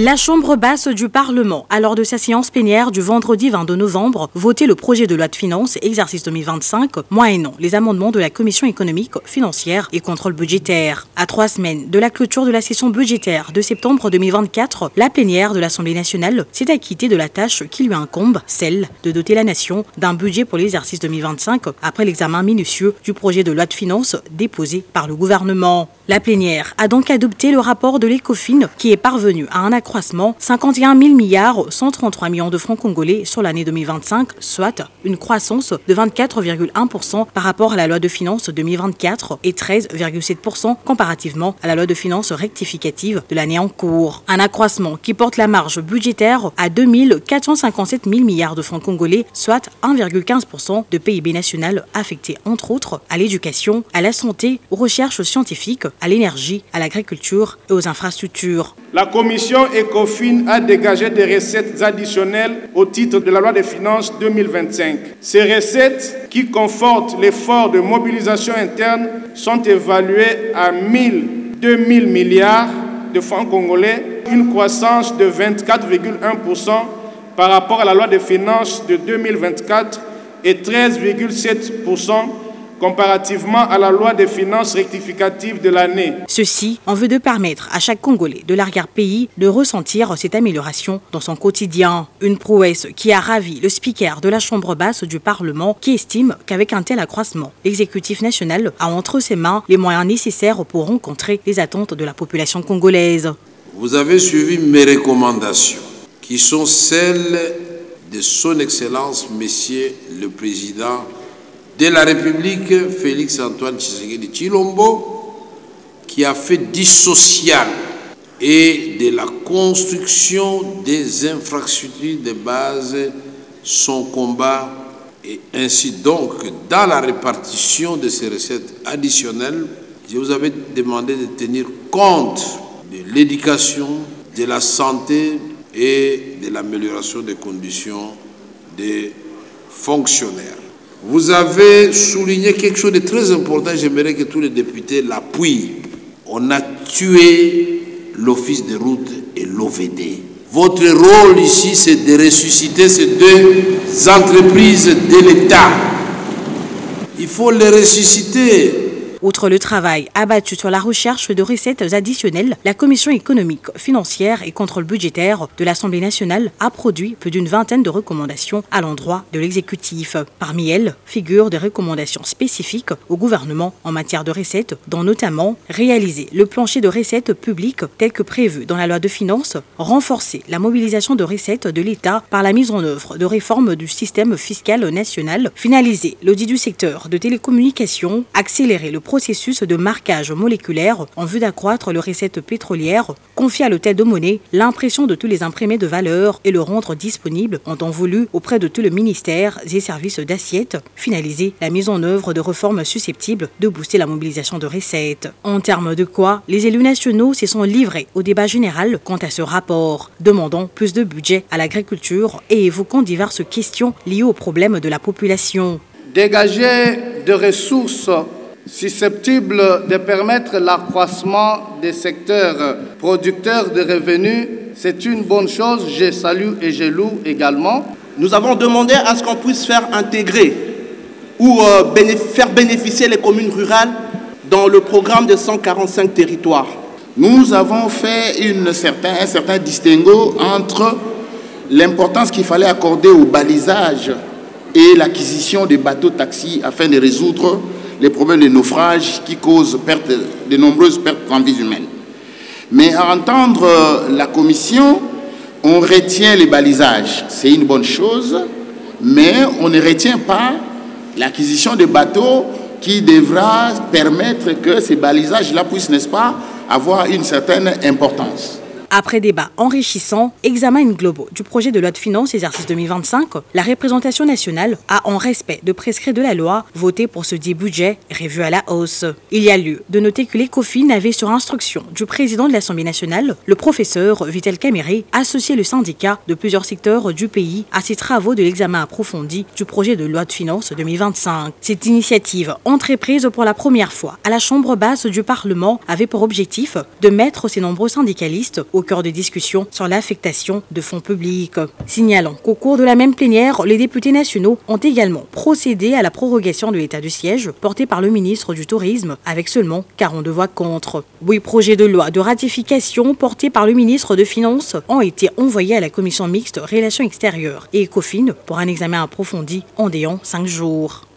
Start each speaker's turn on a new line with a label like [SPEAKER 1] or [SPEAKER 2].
[SPEAKER 1] La Chambre basse du Parlement a, lors de sa séance plénière du vendredi 22 novembre, voté le projet de loi de finances exercice 2025, moyennant les amendements de la Commission économique, financière et contrôle budgétaire. À 3 semaines de la clôture de la session budgétaire de septembre 2024, la plénière de l'Assemblée nationale s'est acquittée de la tâche qui lui incombe, celle de doter la nation d'un budget pour l'exercice 2025 après l'examen minutieux du projet de loi de finances déposé par le gouvernement. La plénière a donc adopté le rapport de l'Ecofin qui est parvenu à un accroissement 51 000 milliards 133 millions de francs congolais sur l'année 2025, soit une croissance de 24,1% par rapport à la loi de finances 2024 et 13,7% comparativement à la loi de finances rectificative de l'année en cours. Un accroissement qui porte la marge budgétaire à 2 457 000 milliards de francs congolais, soit 1,15% de PIB national affecté entre autres à l'éducation, à la santé, aux recherches scientifiques, à l'énergie, à l'agriculture et aux infrastructures.
[SPEAKER 2] La commission Ecofin a dégagé des recettes additionnelles au titre de la loi des finances 2025. Ces recettes, qui confortent l'effort de mobilisation interne, sont évaluées à 2000 milliards de francs congolais, une croissance de 24,1% par rapport à la loi des finances de 2024 et 13,7% comparativement à la loi des finances rectificatives de l'année.
[SPEAKER 1] Ceci en vue de permettre à chaque Congolais de l'arrière-pays de ressentir cette amélioration dans son quotidien. Une prouesse qui a ravi le speaker de la Chambre basse du Parlement qui estime qu'avec un tel accroissement, l'exécutif national a entre ses mains les moyens nécessaires pour rencontrer les attentes de la population congolaise.
[SPEAKER 3] Vous avez suivi mes recommandations qui sont celles de son Excellence, Monsieur le Président de la République, Félix-Antoine Tshisekedi Tshilombo, qui a fait du social et de la construction des infrastructures de base son combat. Et ainsi donc, dans la répartition de ces recettes additionnelles, je vous avais demandé de tenir compte de l'éducation, de la santé et de l'amélioration des conditions des fonctionnaires. Vous avez souligné quelque chose de très important, j'aimerais que tous les députés l'appuient. On a tué l'Office de route et l'OVD. Votre rôle ici, c'est de ressusciter ces deux entreprises de l'État. Il faut les ressusciter.
[SPEAKER 1] Outre le travail abattu sur la recherche de recettes additionnelles, la Commission économique, financière et contrôle budgétaire de l'Assemblée nationale a produit plus d'une vingtaine de recommandations à l'endroit de l'exécutif. Parmi elles figurent des recommandations spécifiques au gouvernement en matière de recettes, dont notamment réaliser le plancher de recettes publiques tel que prévu dans la loi de finances, renforcer la mobilisation de recettes de l'État par la mise en œuvre de réformes du système fiscal national, finaliser l'audit du secteur de télécommunications, accélérer le processus de marquage moléculaire en vue d'accroître les recettes pétrolières, confier à l'hôtel de monnaie l'impression de tous les imprimés de valeur et le rendre disponible en temps voulu auprès de tous les ministères et services d'assiette, finaliser la mise en œuvre de réformes susceptibles de booster la mobilisation de recettes. En termes de quoi, les élus nationaux se sont livrés au débat général quant à ce rapport, demandant plus de budget à l'agriculture et évoquant diverses questions liées aux problèmes de la population.
[SPEAKER 4] Dégager de ressources susceptible de permettre l'accroissement des secteurs producteurs de revenus, c'est une bonne chose, je salue et je loue également.
[SPEAKER 5] Nous avons demandé à ce qu'on puisse faire intégrer ou faire bénéficier les communes rurales dans le programme de 145 territoires.
[SPEAKER 6] Nous avons fait un certain distinguo entre l'importance qu'il fallait accorder au balisage et l'acquisition des bateaux-taxis afin de résoudre les problèmes de naufrage qui causent de nombreuses pertes en vies humaines. Mais à entendre la commission, on retient les balisages. C'est une bonne chose, mais on ne retient pas l'acquisition de bateaux qui devra permettre que ces balisages-là puissent, n'est-ce pas, avoir une certaine importance.
[SPEAKER 1] Après débat enrichissant, examen globaux du projet de loi de finances exercice 2025, la représentation nationale a, en respect de prescrits de la loi, voté pour ce dit budget revu à la hausse. Il y a lieu de noter que l'Ecofin avait, sur instruction du président de l'Assemblée nationale, le professeur Vital Kamerhe, associé le syndicat de plusieurs secteurs du pays à ces travaux de l'examen approfondi du projet de loi de finances 2025. Cette initiative, entreprise pour la première fois à la Chambre basse du Parlement, avait pour objectif de mettre ces nombreux syndicalistes au au cœur des discussions sur l'affectation de fonds publics. Signalons qu'au cours de la même plénière, les députés nationaux ont également procédé à la prorogation de l'état de siège porté par le ministre du Tourisme avec seulement 42 voix contre. 8 projets de loi de ratification portés par le ministre des Finances ont été envoyés à la commission mixte Relations extérieures et ECOFIN pour un examen approfondi en déant 5 jours.